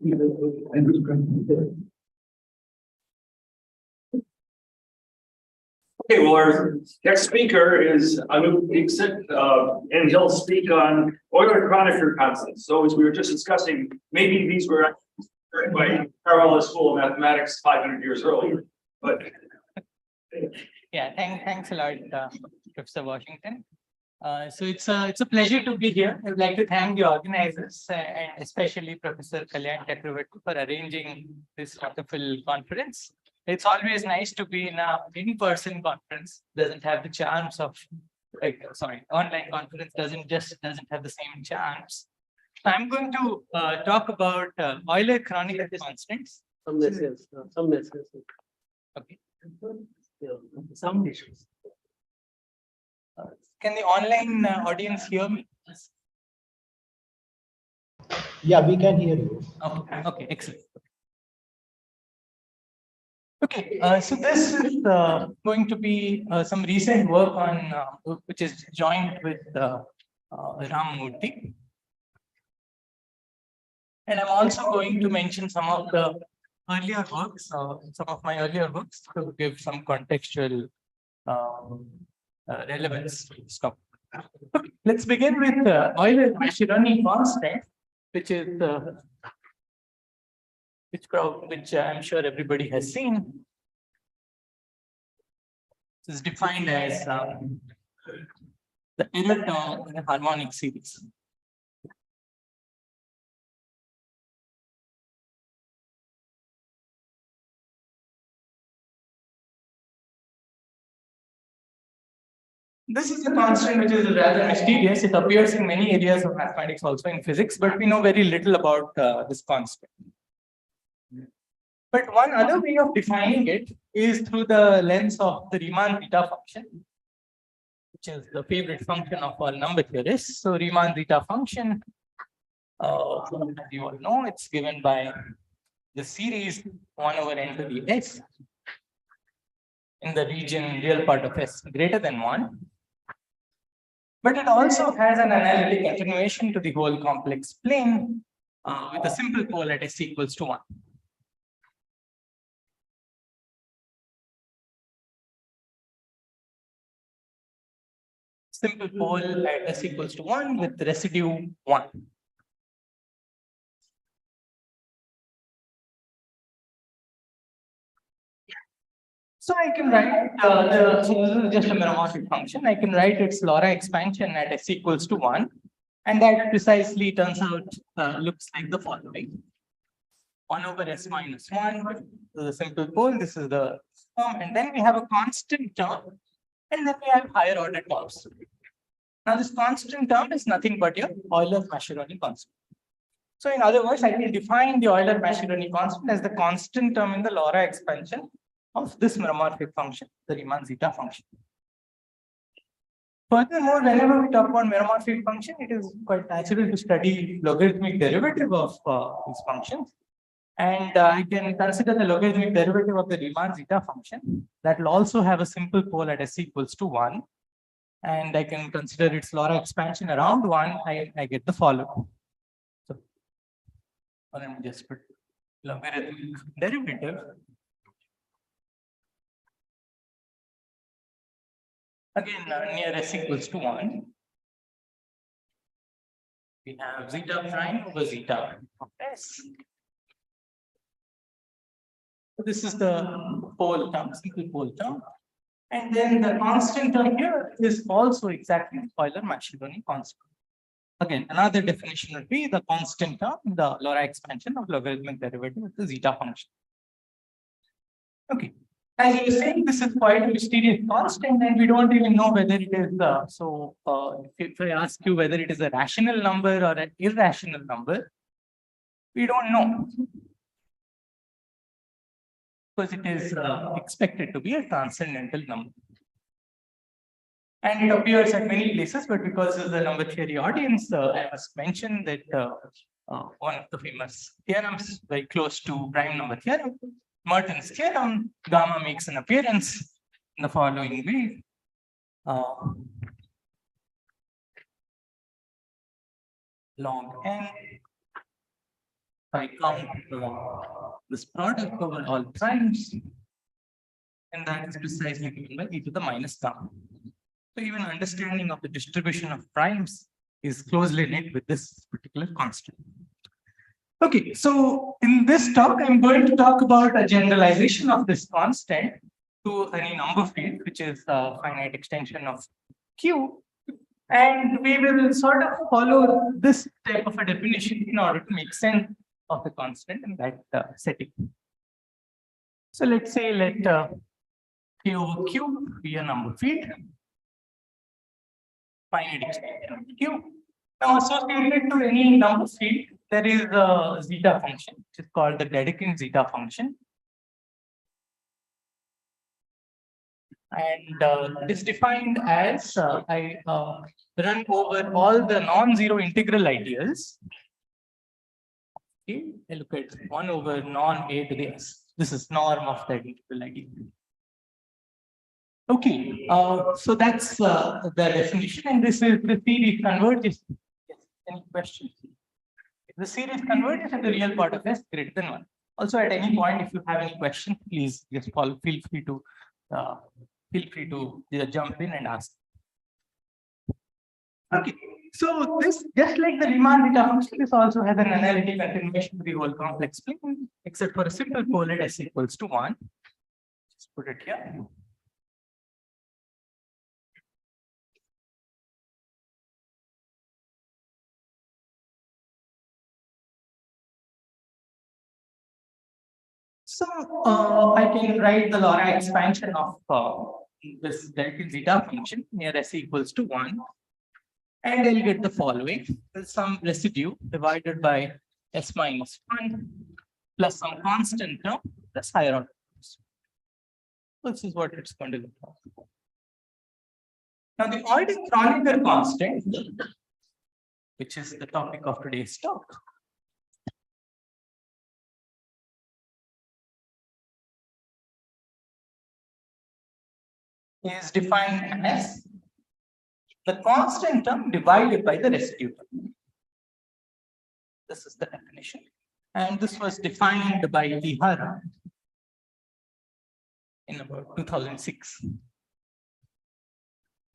Okay, well, our next speaker is Anup Dixit, and he'll speak on Euler-Kronecker constants. So as we were just discussing, maybe these were written by Carl School of Mathematics 500 years earlier, but yeah, thanks a lot, Professor Washington. So it's a pleasure to be here. I would like to thank the organizers and especially Professor Kalyan Chakravarti for arranging this wonderful conference. It's always nice to be in a in-person conference. Doesn't have the charms of, online conference doesn't have the same charms. I'm going to talk about Euler-Kronecker constants. Some lessons. Okay. Yeah, some issues. Can the online audience hear me? Yeah, we can hear you. Okay, excellent. Okay, so this is going to be some recent work on which is joined with Ram Murthy. And I'm also going to mention some of the earlier works, some of my earlier works to give some contextual relevance to this topic. Okay, let's begin with Euler-Mascheroni constant, which is which I'm sure everybody has seen. This is defined as the error term in a harmonic series. This is a constant which is rather mysterious. It appears in many areas of mathematics, also in physics, but we know very little about this constant. But one other way of defining it is through the lens of the Riemann zeta function, which is the favorite function of all number theorists. So Riemann zeta function, as you all know, it's given by the series 1 over n to the s in the region real part of s greater than 1. But it also has an analytic attenuation to the whole complex plane with a simple pole at s equals to 1. Simple pole at s equals to 1 with residue 1. So I can write so this is just a meromorphic function. I can write its LoRa expansion at s equals to 1, and that precisely turns out looks like the following: 1 over s minus 1. This is the simple pole. This is the term, and then we have a constant term, and then we have higher order terms. Now this constant term is nothing but your Euler-Mascheroni constant. So in other words, I will define the Euler-Mascheroni constant as the constant term in the LoRa expansion of this meromorphic function, the Riemann zeta function. Furthermore, whenever we talk about meromorphic function, it is quite natural to study logarithmic derivative of these functions. And I can consider the logarithmic derivative of the Riemann zeta function that will also have a simple pole at s equals to 1. And I can consider its LoRa expansion around 1. I get the following. So let me just put logarithmic derivative. Again, near s equals to 1. We have zeta prime over zeta of s. So this is the pole term, simple pole term. And then the constant term here is also exactly Euler-Mascheroni constant. Again, another definition would be the constant term, the LoRa expansion of logarithmic derivative of the zeta function. Okay. As you were saying, this is quite a mysterious constant, and we don't even know whether it is if I ask you whether it is a rational number or an irrational number, we don't know, because it is expected to be a transcendental number. And it appears at many places, but because of the number theory audience, I must mention that one of the famous theorems very close to prime number theorem, Merton's theorem, gamma makes an appearance in the following way. Log n I count this product over all primes, and that is precisely given by e to the minus gamma. So even understanding of the distribution of primes is closely linked with this particular constant. Okay, so in this talk, I'm going to talk about a generalization of this constant to any number field, which is a finite extension of Q. And we will sort of follow this type of a definition in order to make sense of the constant in that setting. So let's say let K over Q be a number field, finite extension of Q. Now associated to any number field, there is a zeta function, which is called the Dedekind zeta function. And it is defined as I run over all the non-zero integral ideals. Okay, I look at 1 over non-a to the s. This is norm of that integral ideal. Okay, so that's the definition, and this is the series converges. Yes, any questions? If the series converges and the real part of s greater than 1. Also, at any point, if you have any question, please just feel free to jump in and ask. Okay, so this, just like the Riemann zeta function, this also has an analytic continuation to the whole complex plane, except for a simple pole at s equals to 1. Just put it here. So I can write the Laura expansion of this Dedekind zeta function near s equals to 1. And I'll get the following. There's some residue divided by s minus 1 plus some constant term plus higher order. This is what it's going to look like. Now the Euler-Kronecker constant, which is the topic of today's talk, is defined as the constant term divided by the residue term. This is the definition. And this was defined by Ihara in about 2006.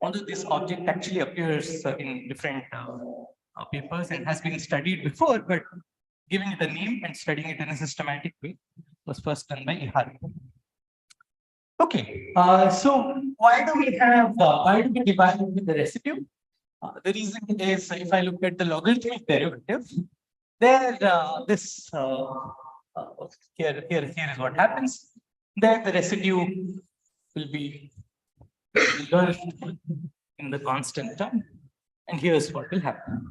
Although this object actually appears in different papers and has been studied before, but giving it a name and studying it in a systematic way was first done by Ihara. Okay, so why do we divide with the residue? The reason is, if I look at the logarithmic derivative, there here is what happens. There the residue will be in the constant term, and here's what will happen.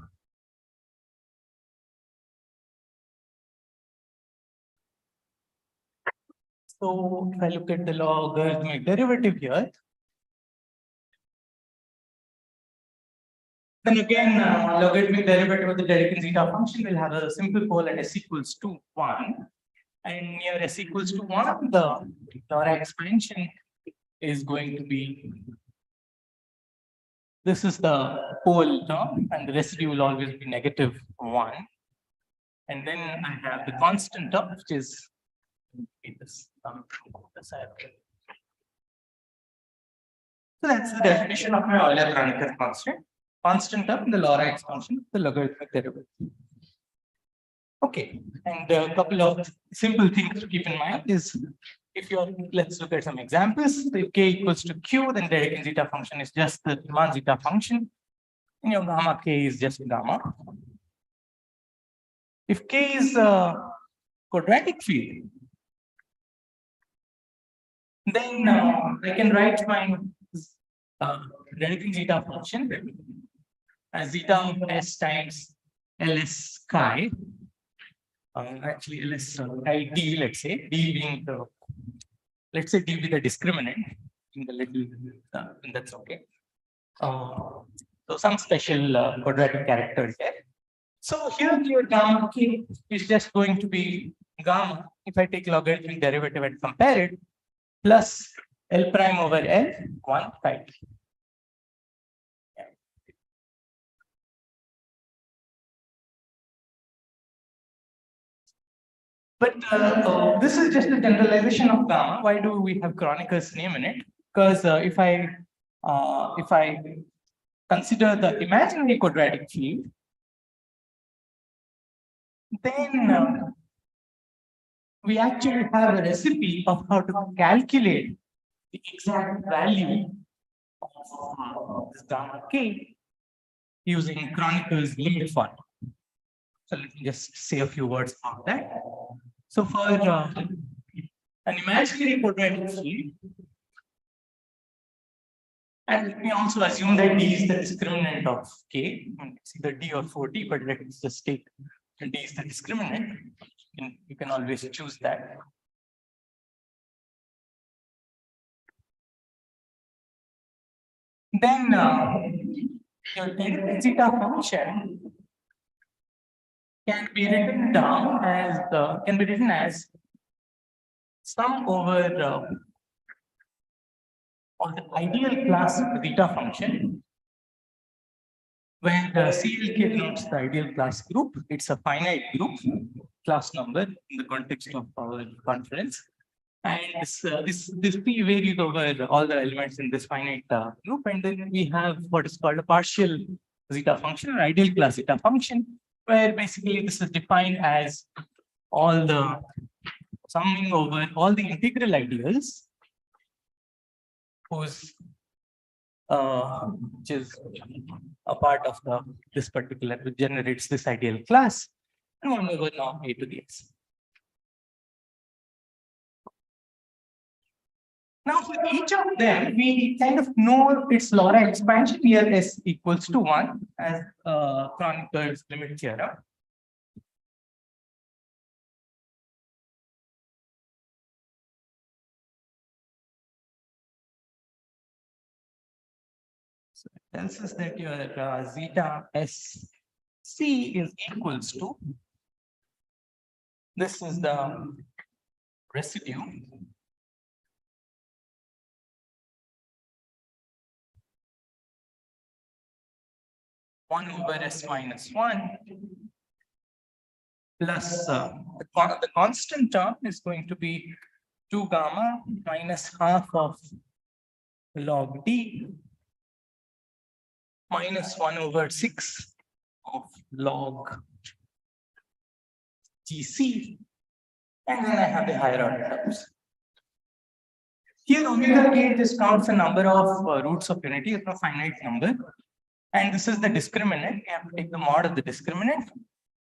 So if I look at the logarithmic derivative here, then again, logarithmic derivative of the Dedekind zeta function will have a simple pole at s equals to 1. And near s equals to 1, the Laura expansion is going to be, this is the pole term, and the residue will always be negative 1. And then I have the constant term, which is this. So that's the definition of my Euler-Kronecker constant. Constant term, the Laura expansion, the logarithmic derivative. Okay, and a couple of simple things to keep in mind is, if you're, let's look at some examples. If k equals to q, then Dedekind zeta function is just the Riemann zeta function, and your gamma k is just gamma. If k is a quadratic field, then I can write my Dedekind zeta function as zeta of s times ls chi. Actually, ls chi d, let's say, d being the, let's say d be the discriminant in the little, and that's okay. So some special quadratic character here. So here your gamma k is just going to be gamma, if I take logarithmic derivative and compare it, plus L prime over L 1 pi. But this is just a generalization of gamma. Why do we have Kroneker's name in it? Because if I consider the imaginary quadratic field, then we actually have a recipe of how to calculate the exact value of this gamma k using Kroneker's limit formula. So let me just say a few words about that. So for an imaginary quadratic field, and let me also assume that D is the discriminant of K. It's either D or 4D, but let's just take D is the discriminant. You can always choose that. Then your zeta function can be written down as sum over of the ideal class zeta function, where the CLK denotes the ideal class group. It's a finite group, class number in the context of our conference. And this P varies over all the elements in this finite group. And then we have what is called a partial zeta function or ideal class zeta function, where basically this is defined as all the summing over all the integral ideals whose which is a part of this particular, which generates this ideal class, and 1 over now a to the x. Now for each of them, we kind of know its LoRa expansion here s equals to 1 as Kroneker's limit theorem. So it tells us that your zeta SC is equals to, this is the residue one over s minus 1 plus the constant term is going to be 2 gamma minus half of log d minus 1 over 6 of log GC, and then I have the higher order terms. Here omega k just counts the number of roots of unity, it's a finite number, and this is the discriminant. You have to take the mod of the discriminant.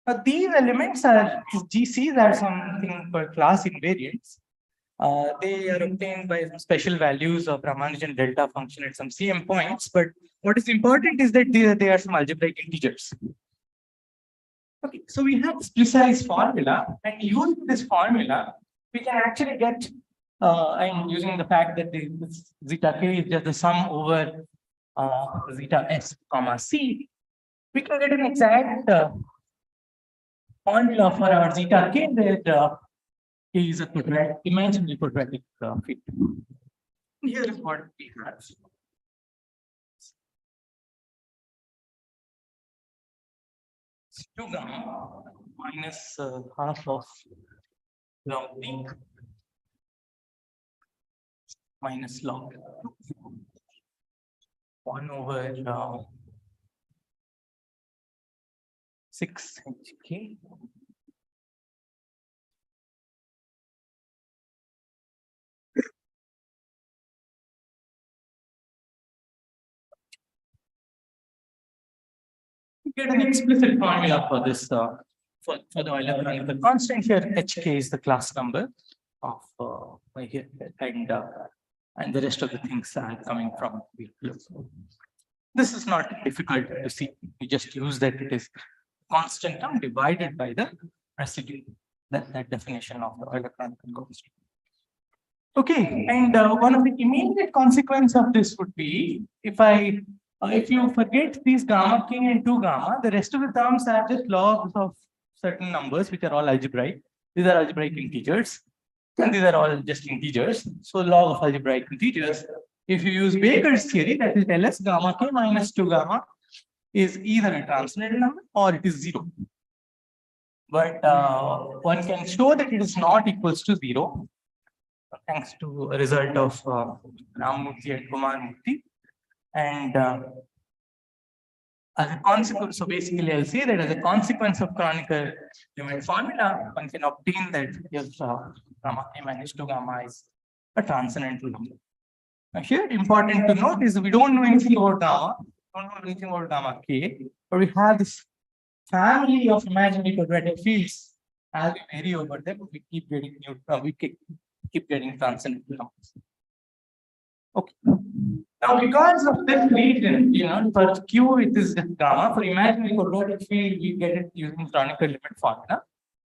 But these elements are GCs are something called class invariants. They are obtained by some special values of Ramanujan delta function at some CM points. But what is important is that they are some algebraic integers. Okay, so we have this precise formula, and using this formula, we can actually get, and using the fact that this zeta k is just the sum over zeta s comma c, we can get an exact formula for our zeta k that is a quadratic, imaginary quadratic field. Here is what we have. 2 gamma minus half of log d minus log 1 over 6 hk get an explicit formula for this for the Euler-Kronecker constant. Here hk is the class number of here, and the rest of the things are coming from this is not difficult to see. We just use that it is constant term divided by the residue. That definition of the Euler-Kronecker constant. Okay, and one of the immediate consequence of this would be if you forget these gamma k and 2 gamma, the rest of the terms are just logs of certain numbers which are all algebraic. These are algebraic integers, and these are all just integers. So log of algebraic integers. If you use Baker's theory, that will tell us gamma k minus 2 gamma is either a transcendental number or it is 0. but one can show that it is not equals to 0, thanks to a result of Ramurthy and Kumar Murthy. And as a consequence, so basically I'll say that as a consequence of Kronecker limit formula, one can obtain that if gamma k minus 2 gamma is a transcendental number. Now here, important to note is we don't know anything about gamma k, but we have this family of imaginary quadratic fields. As we vary over them, we keep getting keep getting transcendental numbers. Okay. Now, because of this reason, for Q it is gamma. For imaginary quadratic field, we get it using Kronecker limit formula.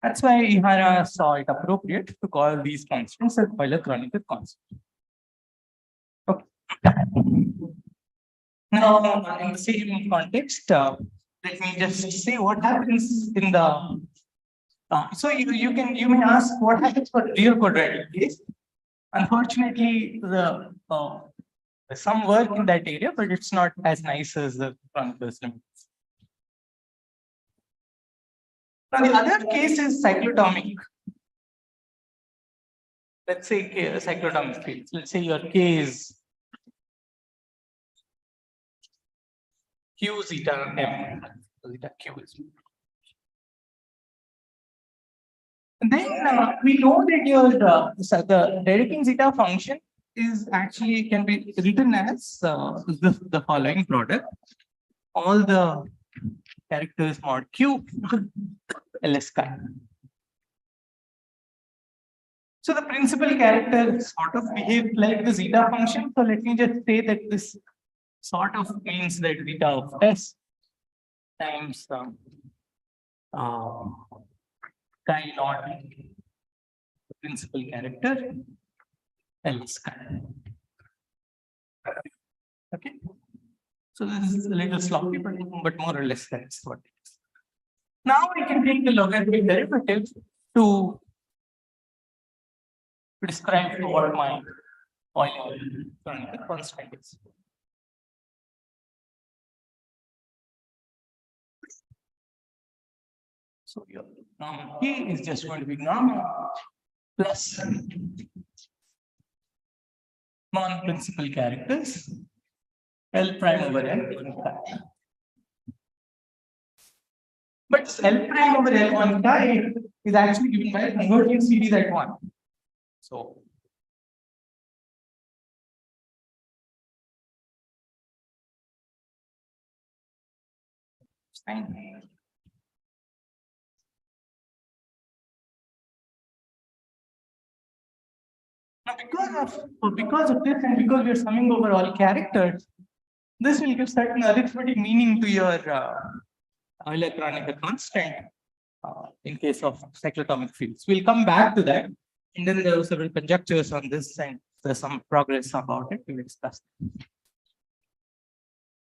That's why Ihara saw it appropriate to call these constants as Euler-Kronecker constant. Okay. Now, in the same context, let me just say what happens in the. So you may ask what happens for real quadratic case. Unfortunately, there's some work in that area, but it's not as nice as the Kronecker's limits. Now, the other case is cyclotomic. Let's say cyclotomic fields. Let's say your K is Q zeta M. Zeta Q is. And then we know that your the Dedekind zeta function is actually can be written as the following product. All the characters mod Q LS chi. So the principal character sort of behaves like the zeta function. So let me just say that this sort of means that zeta of S times chi naught the principal character LS chi. Okay. So this is a little sloppy, but more or less that's what it is. Now we can take the logarithmic derivative to describe what my Euler-Kronecker constant is. So your gamma k is just going to be gamma plus non-principal characters L prime over L1 chi. But this L prime over L1 chi is actually given by a convergent series at 1. So fine. Now, because of this, and because we are summing over all characters, this will give certain arithmetic meaning to your Euler-Kronecker constant in case of cyclotomic fields. We'll come back to that, and then there are several conjectures on this, and there's some progress about it. We'll discuss.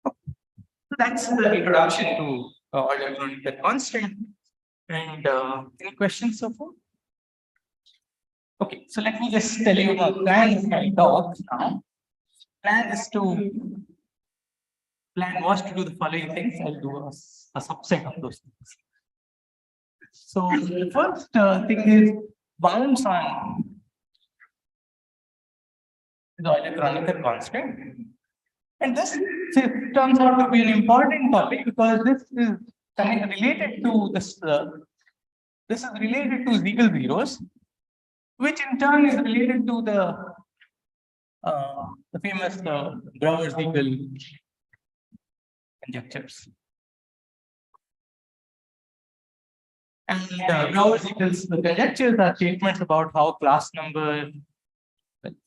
So that's the introduction to Euler-Kronecker constant. And any questions so far? Okay, so let me just tell you the plan of my talk now. Plan was to do the following things. I'll do a subset of those things. So the first thing is bounds on the Euler-Kronecker constant. And this turns out to be an important topic because this is related to this. This is related to Siegel zeros, which in turn is related to the famous Brouwer-Siegel conjectures. And Brouwer-Siegel's conjectures are statements about how class number,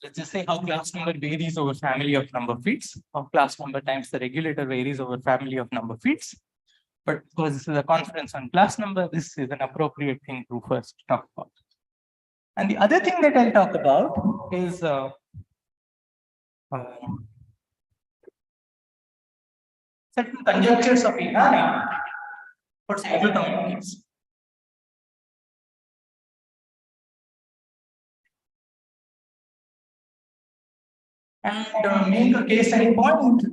let's just say how class number varies over family of number fields, how class number times the regulator varies over family of number fields. But because this is a conference on class number, this is an appropriate thing to first talk about. And the other thing that I'll talk about is certain conjectures of Ihara for cyclotomic case. And make a case and point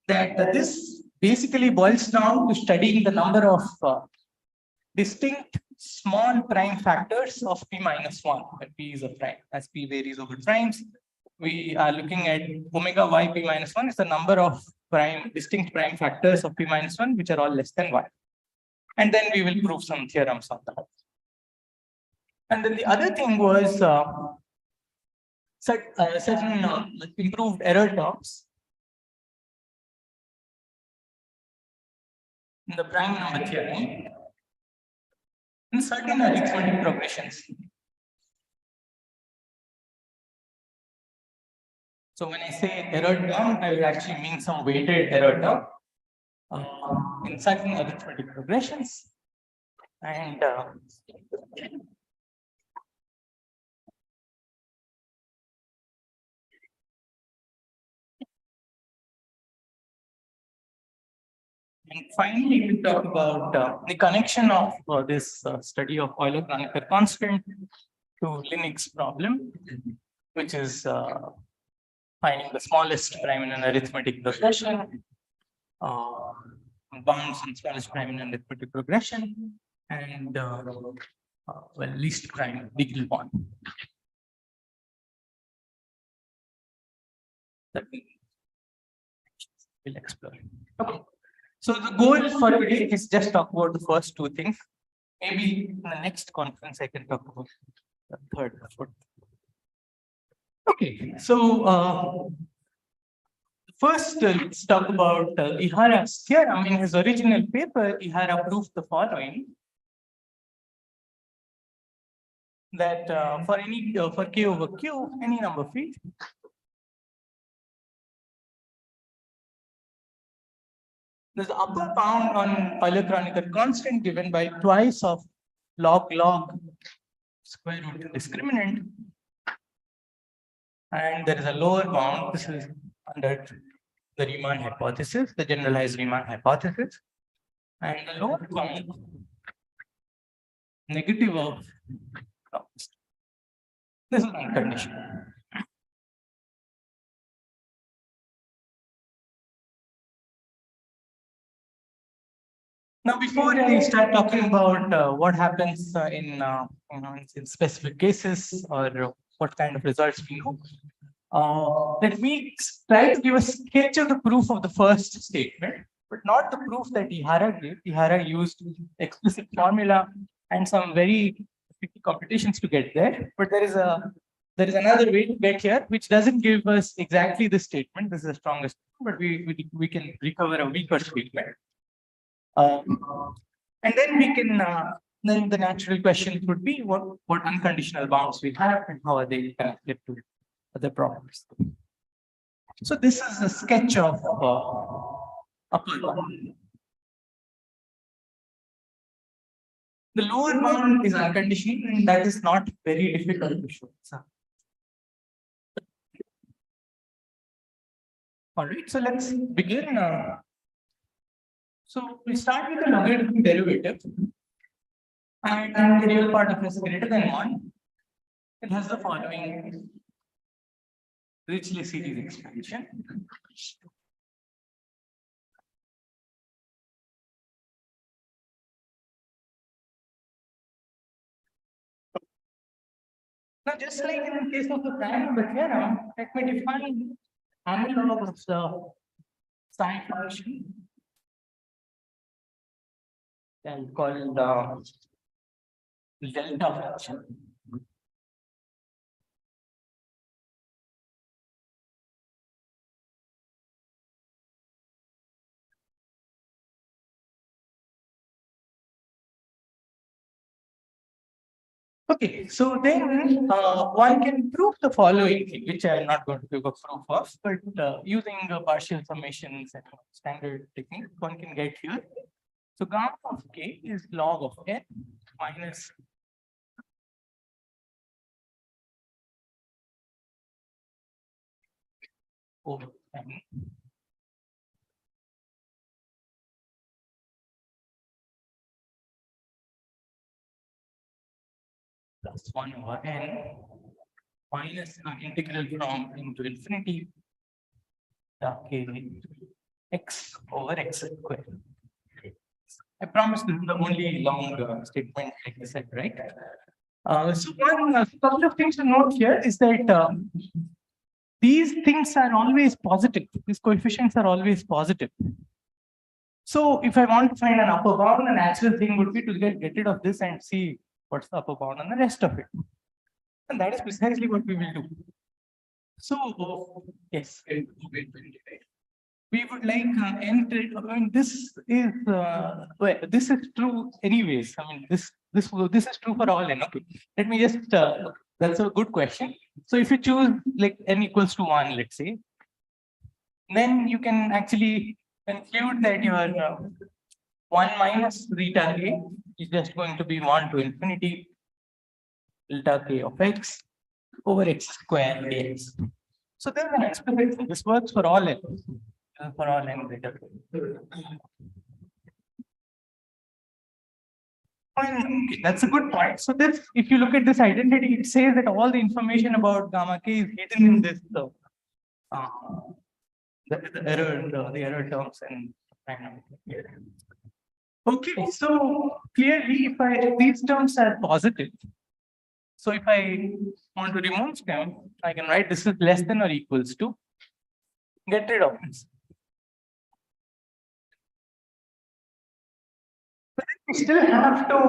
that this basically boils down to studying the number of distinct small prime factors of p minus 1, where p is a prime. As p varies over primes, we are looking at omega y p minus 1 is the number of distinct prime factors of p minus 1, which are all less than 1. And then we will prove some theorems on that. And then the other thing was certain improved error terms in the prime number theorem in certain arithmetic progressions. So when I say error term, I will actually mean some weighted error term in certain arithmetic progressions. And finally, we talk about the connection of this study of Euler-Kronecker constant to Linux problem, which is finding the smallest prime in an arithmetic progression, bounds on smallest prime in an arithmetic progression, and least prime degree one. That we'll explore. Okay. So the goal for today is just talk about the first two things. Maybe in the next conference I can talk about the third or fourth. Okay, so first let's talk about Ihara's theorem. In his original paper, Ihara proved the following: that for k over q, any number field, there's an upper bound on Euler-Kronecker constant given by twice of log square root discriminant, and there is a lower bound. This is under the Riemann hypothesis, the generalized Riemann hypothesis, and the lower bound negative of this is unconditional. Now, before I start talking about what happens in specific cases or what kind of results we know, let me try to give a sketch of the proof of the first statement, but not the proof that Ihara gave. Ihara used explicit formula and some very tricky computations to get there. But there is another way to get here, which doesn't give us exactly the statement. This is the strongest, but we can recover a weaker statement. And then we can then the natural question would be what unconditional bounds we have and how are they connected to other problems. So this is a sketch of upper bound. The lower bound is unconditional, and that is not very difficult to show. All right, so let's begin. So we start with a logarithmic derivative, and the real part of it is greater than 1. It has the following Dirichlet series expansion. Now, just like in the case of the prime number theorem, let me define analog of the psi function. And called delta function. Okay, so then one can prove the following thing, which I am not going to give a proof of, but using partial summations and standard technique, one can get here. So gamma of k is log of n minus over n plus 1 over n minus integral from into infinity k x over x square. I promise this is the only long statement like I said, right? So one couple of things to note here is that these things are always positive. These coefficients are always positive. So if I want to find an upper bound, a natural thing would be to get rid of this and see what's the upper bound on the rest of it. And that is precisely what we will do. So yes, we would like this is well, this is true anyways. I mean this is true for all n. Okay, let me just that's a good question. So if you choose like n equals to 1, let's say, then you can actually conclude that your 1 minus zeta k is just going to be 1 to infinity delta k of x over x square dx. So there's an explanation. This works for all n. For all n greater. Okay, that's a good point. So this, if you look at this identity, it says that all the information about gamma k is hidden in this the error terms and okay. So clearly, if these terms are positive, so if I want to remove them, I can write this is less than or equals to, get rid of this. But then we still have to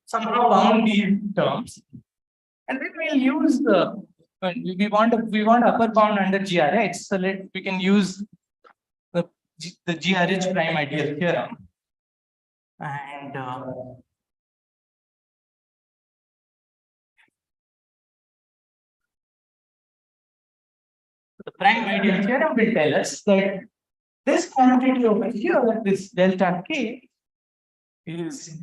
somehow bound these terms, and then we'll use the we want upper bound under GRH, so we can use the GRH prime ideal theorem, and the prime ideal theorem will tell us that this quantity over here, this delta k, is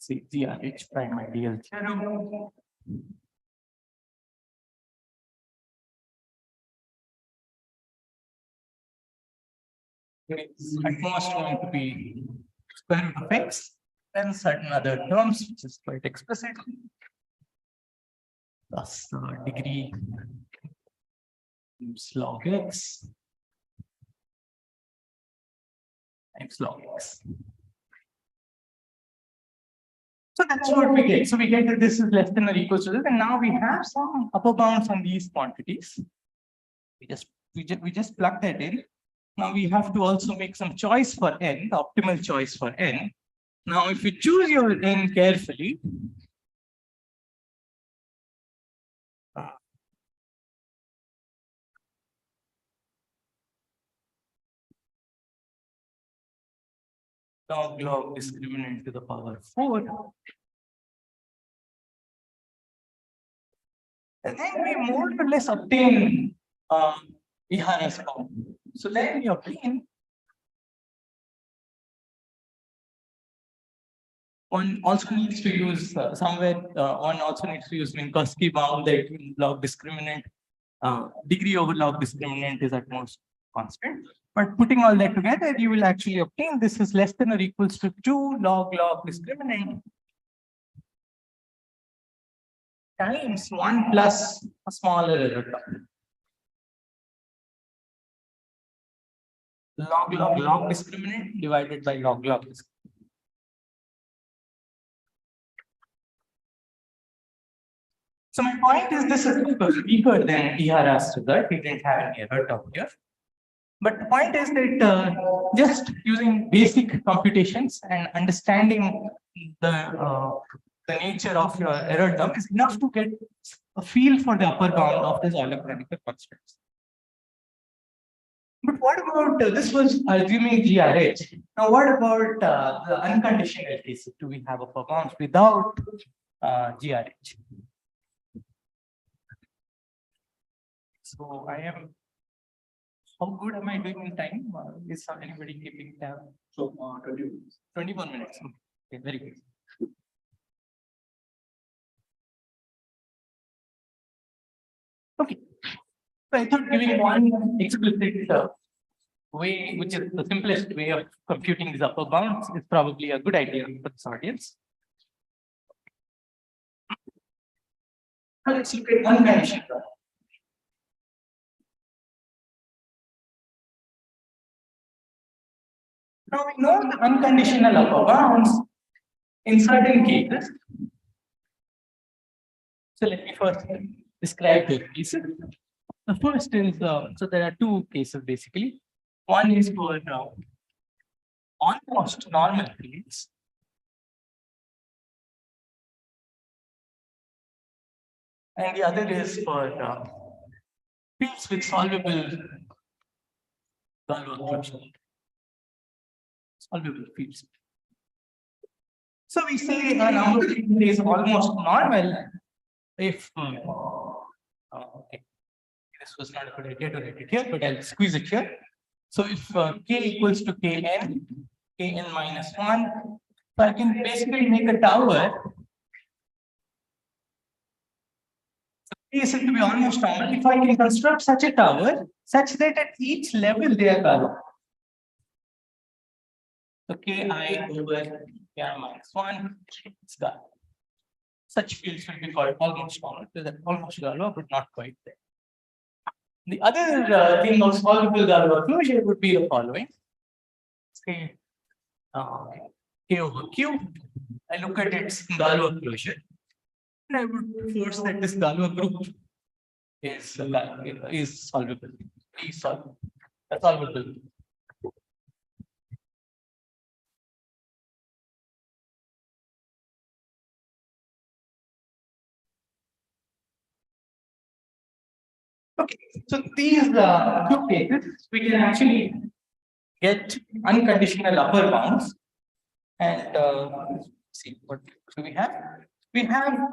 GRH prime ideal theorem. It's at most going to be square root of x, then certain other terms, which is quite explicit, plus degree log x times log x. So that's what we get. So we get that this is less than or equal to this, and now we have some upper bounds on these quantities. We just plug that in. Now we have to also make some choice for n, the optimal choice for n. Now, if you choose your n carefully, log discriminant to the power 4, and then we more or less obtain Ihara's bound. So let me obtain one also needs to use one also needs to use Minkowski bound that log discriminant degree over log discriminant is at most constant. But putting all that together, you will actually obtain this is less than or equals to 2 log discriminant times 1 plus a smaller error term. Log discriminant divided by log discriminant. So my point is this is weaker than Ihara's result. We didn't have any error term here. But the point is that just using basic computations and understanding the nature of your error term is enough to get a feel for the upper bound of this Euler-Kronecker constants. But what about this was assuming GRH. Now, what about the unconditional case? Do we have upper bounds without GRH? So I am. How good am I doing in time? Is anybody keeping tab? So 21 minutes. Okay, very good. Okay. So I thought giving one explicit way, which is the simplest way of computing these upper bounds, is probably a good idea for this audience. Now let's look at one condition. Now we know the unconditional upper bounds in certain cases. So let me first describe the cases. The first is, so there are two cases basically. One is for almost normal fields. And the other is for fields with solvable Galois closure. Solvable fields. So we say a number is almost normal if okay, this was not a good idea to write it here, but I'll squeeze it here. So if k equals to kn minus 1, so I can basically make a tower. So k is said to be almost normal. If I can construct such a tower such that at each level they are Galois. So ki over k minus 1 is Galois. Such fields will be called almost normal. They're almost Galois, but not quite there. The other thing of solvable Galois closure would be the following. Say k over q. I look at its Galois closure, and I would force that this Galois group is solvable. Is solvable. Okay, so these two cases, we can actually get unconditional upper bounds. And see what do we have? We have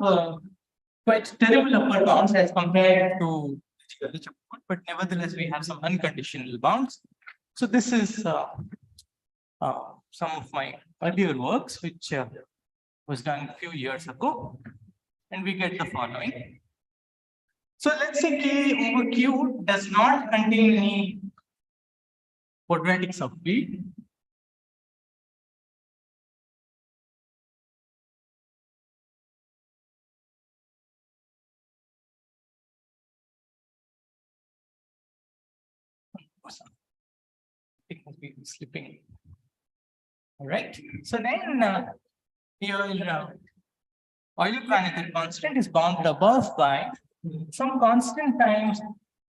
quite terrible upper bounds as compared to the other chapter, but nevertheless we have some unconditional bounds. So this is some of my earlier works, which was done a few years ago, and we get the following. So let's say k over q does not contain any quadratic subfield. It must be slipping. All right. So then your Euler planetary constant is bounded above by some constant times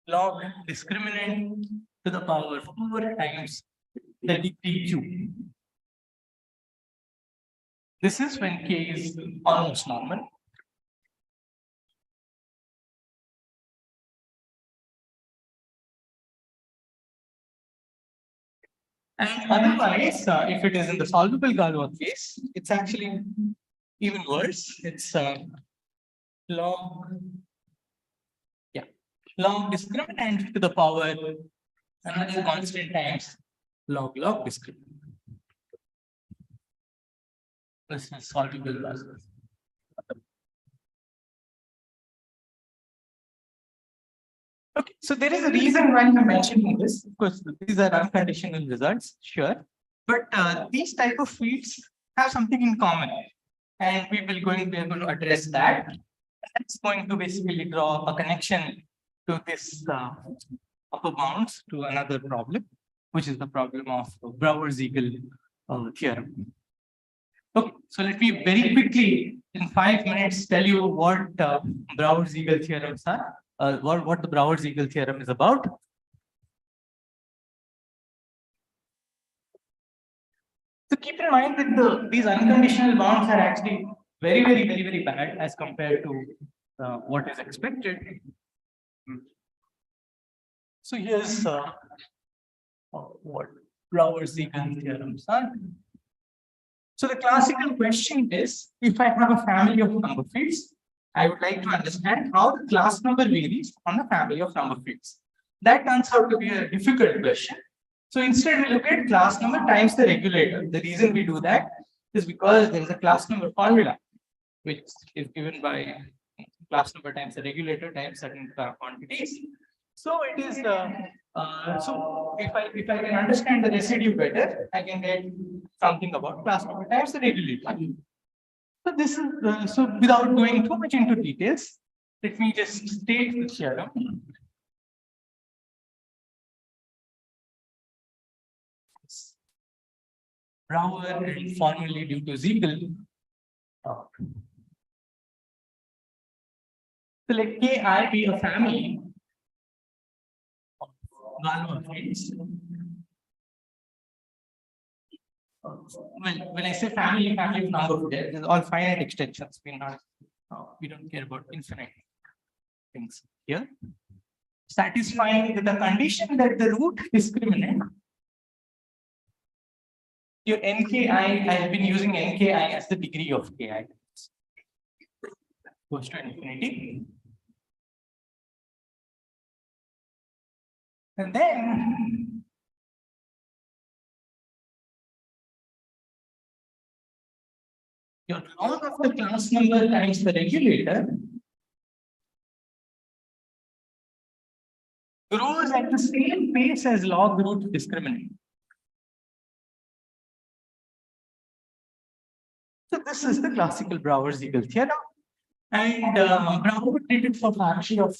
log discriminant to the power 4 times the degree q. This is when k is almost normal. And otherwise, if it is in the solvable Galois case, it's actually even worse. It's log discriminant to the power another constant times log discriminant. This is solvable Galois. Okay, so there is a reason why I'm mentioning this. Of course, these are unconditional results, sure. But these type of fields have something in common. And we will be able to address that. That's going to basically draw a connection to this upper bounds to another problem, which is the problem of Brouwer-Siegel theorem. Okay, so let me very quickly, in 5 minutes, tell you what Brouwer-Siegel theorems are. What the Brouwer-Siegel theorem is about. So keep in mind that these unconditional bounds are actually very bad as compared to what is expected. So here's what Brouwer-Siegel theorems are. So the classical question is, if I have a family of number fields, I would like to understand how the class number varies on the family of number fields. That turns out to be a difficult question. So instead, we look at class number times the regulator. The reason we do that is because there is a class number formula, which is given by class number times the regulator times certain quantities. So it is so if I can understand the residue better, I can get something about class number times the regulator. So this is so without going too much into details, let me just state the theorem. Brouwer and formally due to Siegel. So let Ki be a family of Galois fields. Well, when I say family of number of pairs, it's all finite extensions. We don't care about infinite things here. Satisfying with the condition that the root discriminant, your nki, I have been using nki as the degree of ki, goes to infinity. And then your log of the class number times the regulator grows at the same pace as log root discriminant. So this is the classical Brouwer-Siegel theorem. And Brouwer did it for family of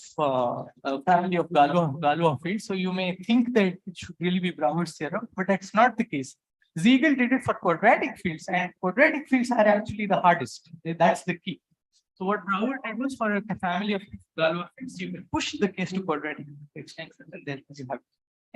Galois fields. So you may think that it should really be Brouwer's theorem, but that's not the case. Siegel did it for quadratic fields, and quadratic fields are actually the hardest. That's the key. So what Brouwer did was for a family of Galois fields, you can push the case to quadratic extension, and then you have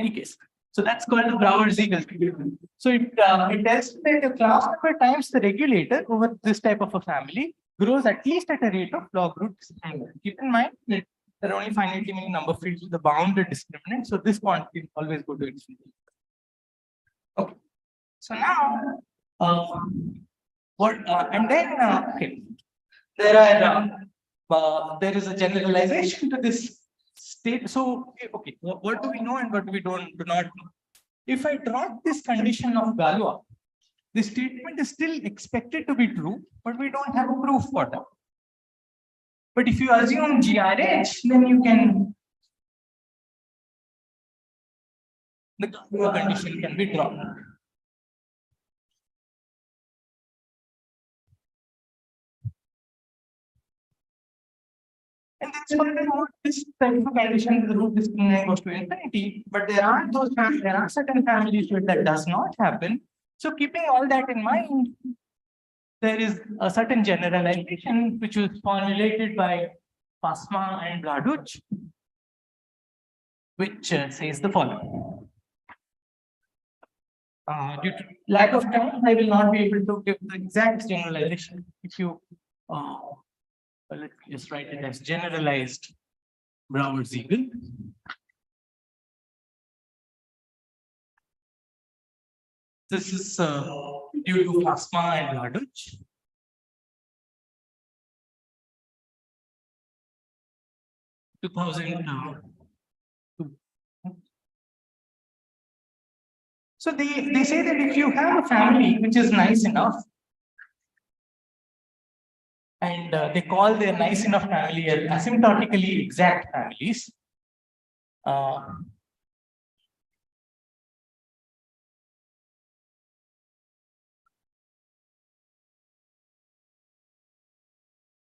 any case. So that's called the Brouwer-Siegel theorem. So it tells that the class number times the regulator over this type of a family grows at least at a rate of log root discriminant. Keep in mind that there are only finitely many number fields with the bounded discriminant, so this quantity will always go to infinity. Okay. So now, okay, there is a generalization to this state. So okay, what do we know and what do we do not know? If I drop this condition of Galois, the statement is still expected to be true, but we don't have a proof for that. But if you assume GRH, then you can, the Galois condition can be dropped. And that's furthermore, this type of condition, the root discriminant goes to infinity, but there are certain families where that does not happen. So keeping all that in mind, there is a certain generalization which was formulated by Pasma and Bladuch, which says the following. Due to lack of time, I will not be able to give the exact generalization. If you let me just write it as generalized Brouwer-Siegel. This is due to Pasma and Bladuch. So they say that if you have a family which is nice enough, and they call their nice enough family as asymptotically exact families.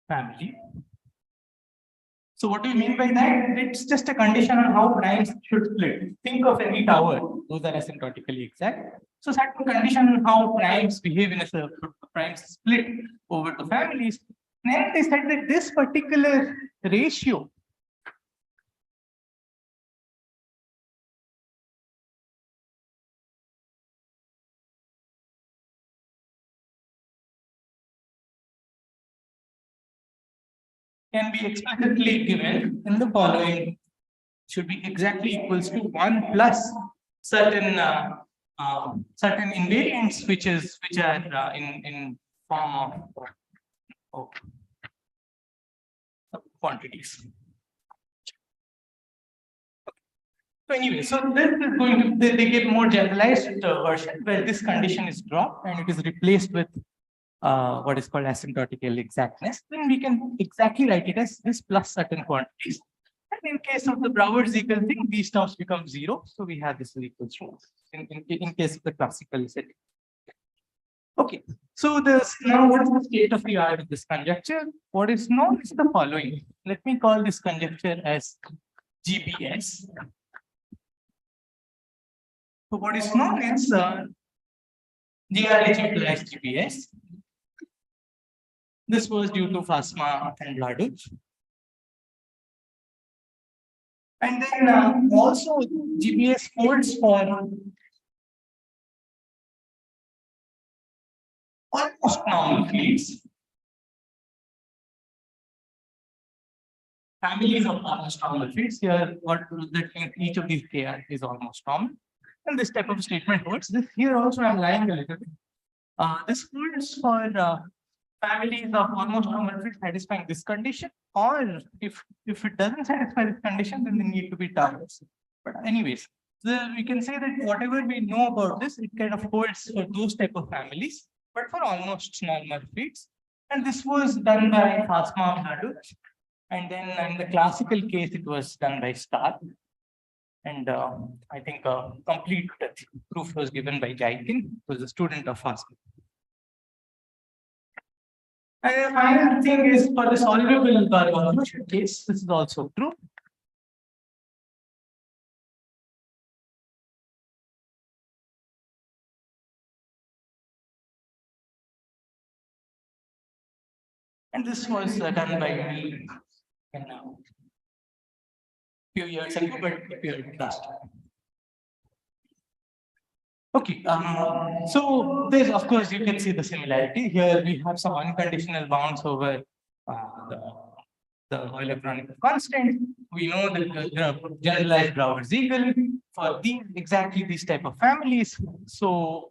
Family. So what do you mean by that? It's just a condition on how primes should split. Think of any tower, those are asymptotically exact. So certain condition on how primes behave in a primes split over the families. Then they said that this particular ratio can be explicitly given in the following, should be exactly equals to 1 plus certain certain invariants which are in form of quantities. So anyway, so this is going to they give more generalized version where this condition is dropped and it is replaced with what is called asymptotical exactness. Then we can exactly write it as this plus certain quantities. And in case of the Brouwer-Siegel thing, these terms become 0. So we have this equals to in case of the classical setting. Okay, so now what is the state of the art of this conjecture? What is known is the following. Let me call this conjecture as GBS. So what is known is GRH implies GPS. This was due to Fasma and Ladut. And then also GPS holds for almost normal fields. Families of almost normal fields. Here, what that means each of these KR is almost normal. And this type of statement holds. This here also I'm lying a little bit. This holds for families of almost normal fields satisfying this condition, or if it doesn't satisfy this condition, then they need to be towers. But anyways, we can say that whatever we know about this, it kind of holds for those type of families, but for almost normal fields. And this was done by Fasma Hadu. And then in the classical case, it was done by Star. And I think a complete proof was given by Jaikin, who was a student of Fasma. And the final thing is for the soluble convolution case, this is also true. And this was done by me in a few years ago, but appeared last time. Okay, so there's, of course, you can see the similarity. Here we have some unconditional bounds over the Euler-Kronecker constant. We know that the generalized Brouwer-Siegel for exactly these type of families. So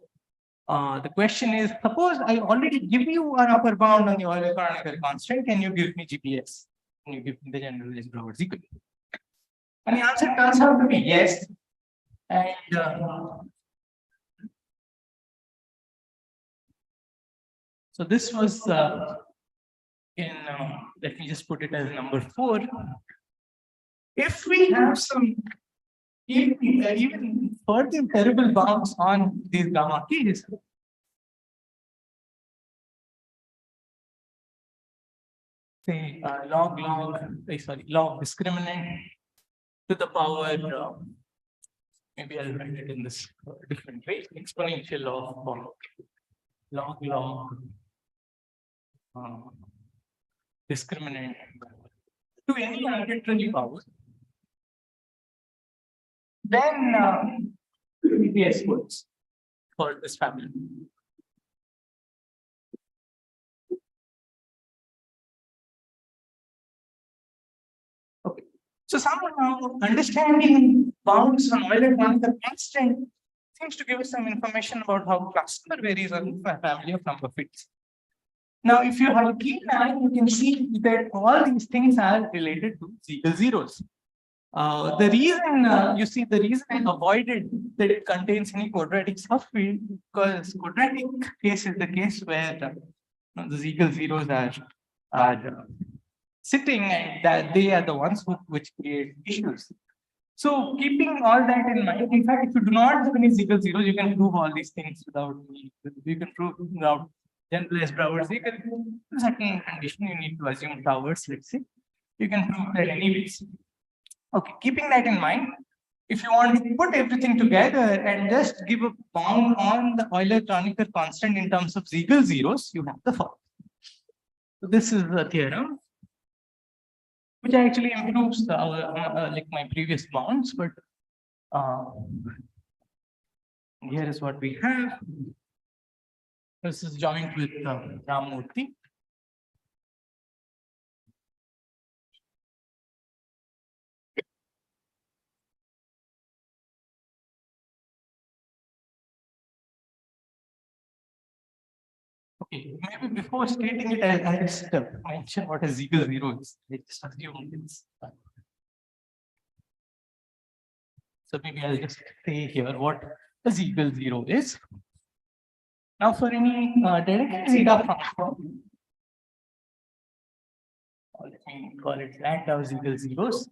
the question is, suppose I already give you an upper bound on the Euler-Kronecker constant, can you give me GPS? Can you give me the generalized Brouwer-Siegel? And the answer turns out to be yes. And so this was in, let me just put it as number 4. If we have some even further terrible bounds on these gamma keys, say log discriminant to the power, maybe I'll write it in this different way, exponential of log discriminant to any arbitrary power, then GPS works for this family. Okay, so somehow understanding bounds on Euler-Kronecker constant seems to give us some information about how cluster varies on a family of number fields. Now, if you have a keen eye, you can see that all these things are related to Siegel zeros. The reason you see the reason I avoided that it contains any quadratic subfield, because quadratic case is the case where the Siegel zeros are sitting, and that they are the ones which create issues. So keeping all that in mind, in fact, if you do not have any Siegel zeros, you can prove all these things without you can prove without generalized Brouwer-Siegel. In certain condition, you need to assume towers, let's say. You can prove that anyways. Okay, keeping that in mind, if you want to put everything together and just give a bound on the Euler-Kronecker constant in terms of Siegel zeros, you have the following. So this is the theorem, which actually improves the, like my previous bounds, but here is what we have. This is joined with Ramurthy. Okay, maybe before stating it, I just mention what a Siegel zero is. I just assume it's. So maybe I'll just say here what a Siegel zero is. Now, for any dedicated zeta function, let me call it lambda Siegel zeros.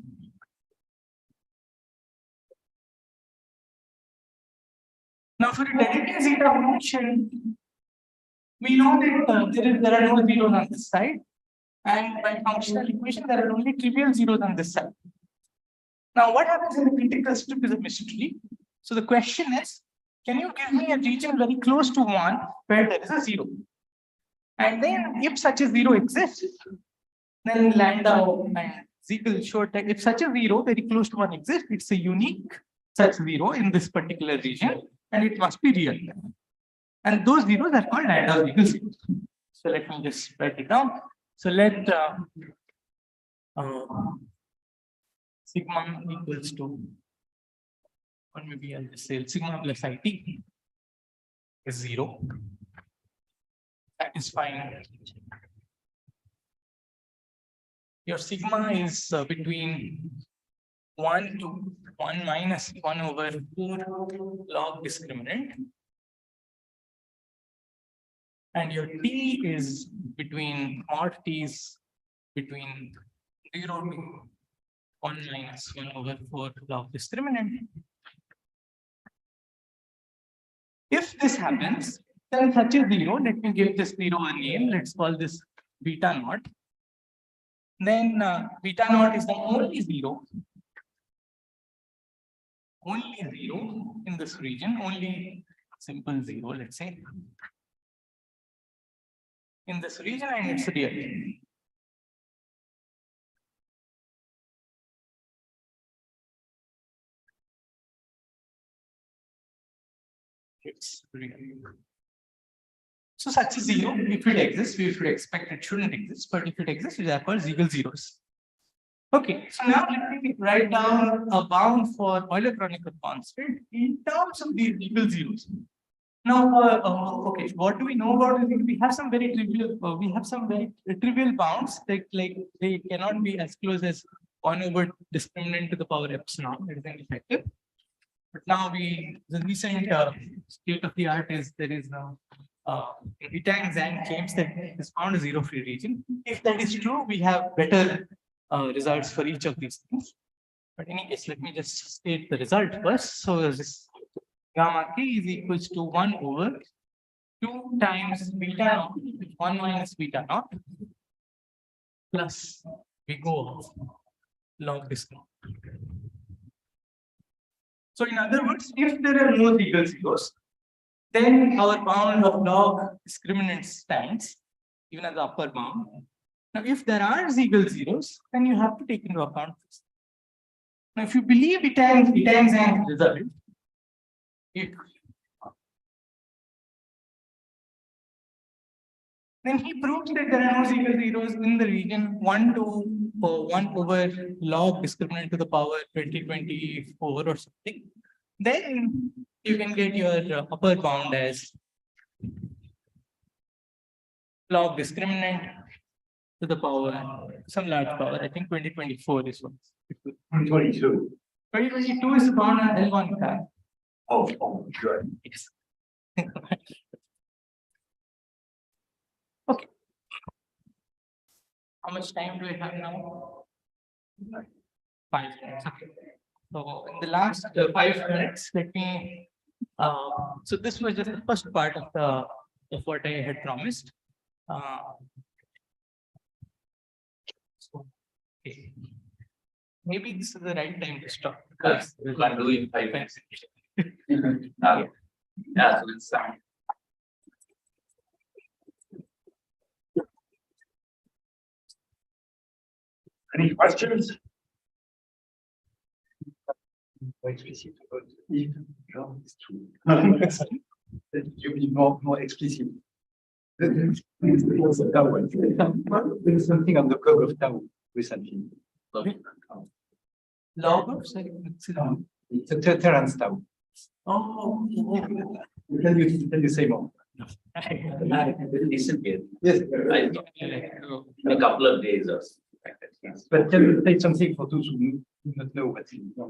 Now, for a dedicated zeta function, we know that there are no zeros on this side, and by functional equation, there are only trivial zeros on this side. Now, what happens in the critical strip is a mystery. So the question is, can you give me a region very close to 1 where there is a 0? And then if such a 0 exists, then Landau and Ziegel showed that if such a 0 very close to 1 exists, it's a unique such 0 in this particular region, and it must be real. And those zeros are called Landau-Ziegel zeros. So let me just write it down. So let sigma equals to, or maybe I'll just say sigma plus IT is 0. That is fine. Your sigma is between 1 to 1 minus 1 over 4 log discriminant. And your t is between mod t is between 0 to 1 minus 1 over 4 log discriminant. If this happens, then such a 0, let me give this 0 a name, let's call this beta naught. Then beta naught is the only 0 in this region, only simple 0, let's say, in this region, and it's real. It's real. So such a 0, if it exists, we should expect it shouldn't exist, but if it exists, it is called Ziegel zeros. Okay, so now let me write down a bound for Euler-Kronecker constant in terms of these Ziegel zeros. Now, okay, what do we know about it? We have some very trivial, bounds that like they cannot be as close as 1 over discriminant to the power epsilon. It is ineffective. But now the recent state of the art is there is now Ita and Zhang claims that is found a zero free region. If that is true, we have better results for each of these things. But in any case, let me just state the result first. So this gamma k is equals to 1 over 2 times beta naught, 1 minus beta naught, plus we go off log discount. So in other words, if there are no Ziegel zeros, then our bound of log discriminant stands, even as the upper bound. Now, if there are Ziegel zeros, then you have to take into account this. Now, if you believe Ita and Zhang's result, then he proves that there are no Ziegel zeros in the region 1 to 1 over log discriminant to the power 2024 or something. Then you can get your upper bound as log discriminant to the power some large power. I think 2024 is one. 2022. 2022 is bound on L1 car. Oh, good. Yes. Okay. How much time do we have now? 5 minutes. Okay. So in the last 5 minutes, let me. So this was just the first part of what I had promised. Okay. Maybe this is the right time to stop. Yes, we can do in 5 minutes. Yeah, so it's Any questions? Explicit about if genre is true. Then you be more explicit. There is something on the blog of Tao recently. Log of second. It's a Terence Tao. Oh. Can you say more? disappeared. Yes. In a couple of days or something like that. Yes. But can you say something for those who do not know what's in it?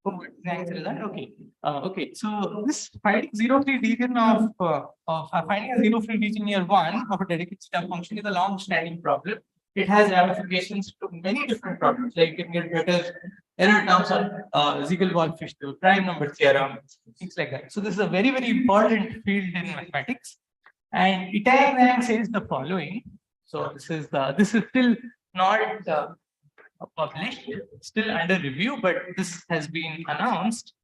Oh, thanks for that. Okay. Okay. So this finding zero-free region of finding a zero-free region near 1 of a dedicated step function is a long-standing problem. It has ramifications to many different problems. Like you can get better error terms of Ziegel-Wolfish prime number theorem, things like that. So this is a very, very important field in mathematics. And Ita and Zhang says the following. So this is still not published, still under review, but this has been announced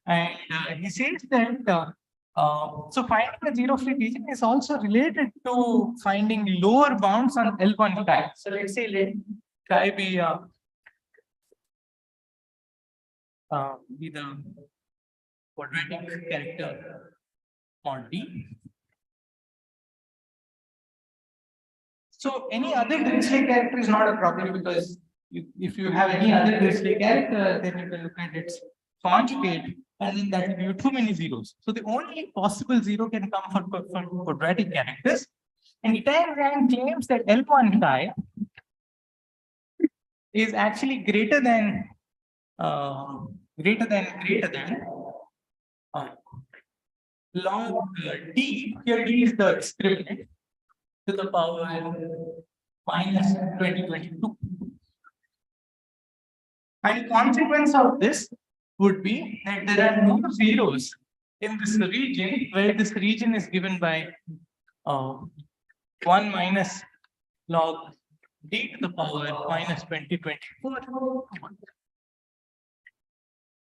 And he says that so finding a zero-free region is also related to finding lower bounds on L1 chi. So let's say let chi be the quadratic character mod D. So any other Dirichlet character is not a problem, because if you have any other Dirichlet character, then you can look at its conjugate, and then that will give you too many zeros. So the only possible zero can come from quadratic characters. And Italian claims that L1 chi is actually greater than log D. Here D is the discriminant to the power minus 2022. And the consequence of this would be that there are no zeros in this region, where this region is given by 1 minus log D to the power minus 2024.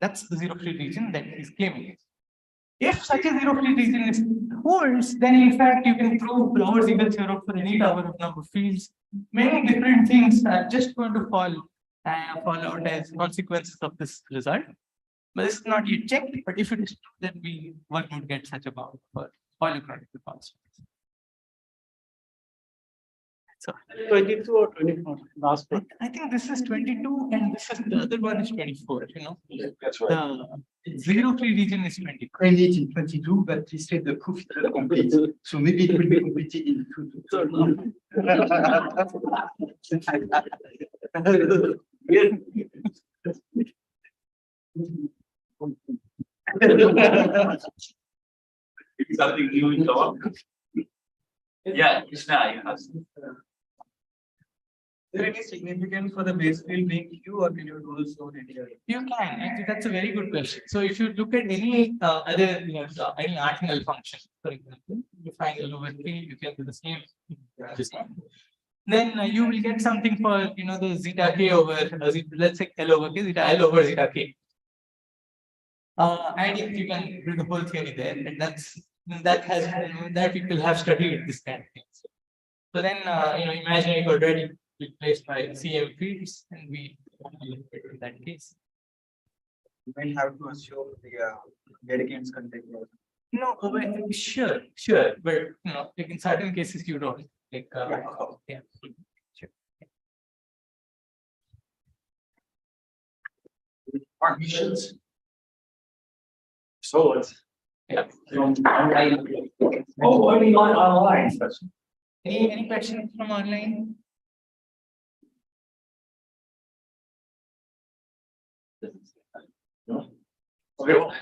That's the zero-free region that he's claiming. If such a zero-free region holds, then in fact you can prove Lauer-Siegel theorem for any tower of number fields. Many different things are just going to fall out as consequences of this result. But this is not yet checked. But if it is true, then one would get such a bound for polychromatic constants. So 22 or 24, last one. I think this is 22, and this is the other one is 24. You know, That's right. the zero-free region is 24. Find it in 22, but he said the proof is not complete. So maybe it will be completed in 2. Something new in talk. Yeah, Krishna, you have some. Is there any significance for the base field being Q, or can you do this on any other? You can. Actually, that's a very good question. So if you look at any other, any ordinal function, for example, you find a lower k, you can do the same. Then you will get something for the zeta k over let's say L over k, zeta L over zeta k. And if you can do the whole theory there, and that people have studied this kind of things. So then imaginary quadratic replaced by CM fields, and we in that case. You might have to assume the dedicates contain. No, sure, but like in certain cases you don't. Like yeah. Sure. Permissions. So it's Yeah. online. Oh, I mean online. Any questions from online? Okay, well,